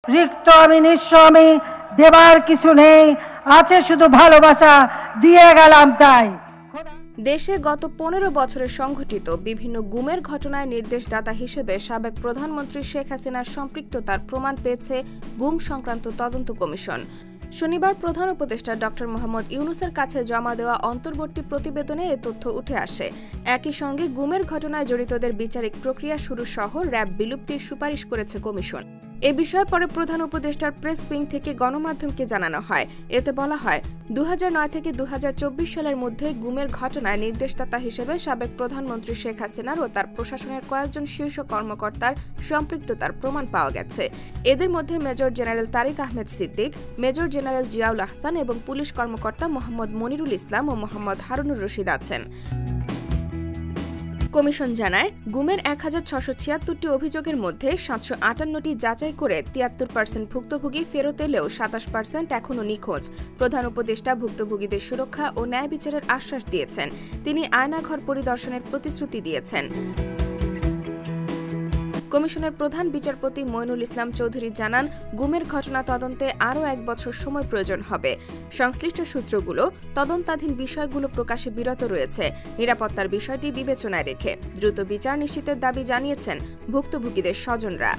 রিক্ত আমি নিঃস্ব, আমি দেবার কিছু নেই, আছে শুধু ভালোবাসা, দিয়ে গেলাম তাই। দেশে গত 15 বছরে সংঘটিত বিভিন্ন গুমের ঘটনায় নির্দেশদাতা হিসেবে সাবেক প্রধানমন্ত্রী শেখ হাসিনার সম্পৃক্ততার প্রমাণ পেয়েছে গুম সংক্রান্ত তদন্ত কমিশন। শনিবার প্রধান উপদেষ্টা ডক্টর মোহাম্মদ ইউনূসের কাছে জমা দেওয়া অন্তর্বর্তী প্রতিবেদনে এ তথ্য উঠে আসে। একই সঙ্গে গুমের ঘটনায় জড়িতদের বিচারিক প্রক্রিয়া শুরু সহ র্যাব বিলুপ্তির সুপারিশ করেছে কমিশন। এ বিষয়ে পরে প্রধান উপদেষ্টার প্রেস উইং থেকে গণমাধ্যমকে জানানো হয়। এতে বলা হয়, 2009 থেকে 2024 সালের মধ্যে গুমের ঘটনায় নির্দেশদাতা হিসেবে সাবেক প্রধানমন্ত্রী শেখ হাসিনার ও তার প্রশাসনের কয়েকজন শীর্ষ কর্মকর্তার সম্পৃক্ততার প্রমাণ পাওয়া গেছে। এদের মধ্যে major general Tariq Ahmed Siddique, major general Ziaul Ahsan এবং পুলিশ কর্মকর্তা মোহাম্মদ মনিরুল ইসলাম ও মোহাম্মদ হারুনুর রশিদ আছেন। কমিশন জানায়, গুমের 1676টি অভিযোগের মধ্যে 758টি যাচাই করে 73% ভুক্তভোগী ফেরত এলেও 27% এখনও নিখোঁজ। প্রধান উপদেষ্টা ভুক্তভোগীদের সুরক্ষা ও ন্যায় বিচারের আশ্বাস দিয়েছেন। তিনি আয়নাঘর পরিদর্শনের প্রতিশ্রুতি দিয়েছেন। কমিশনের প্রধান বিচারপতি মইনুল ইসলাম চৌধুরী জানান, গুমের ঘটনা তদন্তে আরও 1 বছর সময় প্রয়োজন হবে। সংশ্লিষ্ট সূত্রগুলো তদন্তাধীন বিষয়গুলো প্রকাশে বিরত রয়েছে। নিরাপত্তার বিষয়টি বিবেচনায় রেখে দ্রুত বিচার নিশ্চিতের দাবি জানিয়েছেন ভুক্তভোগীদের স্বজনরা।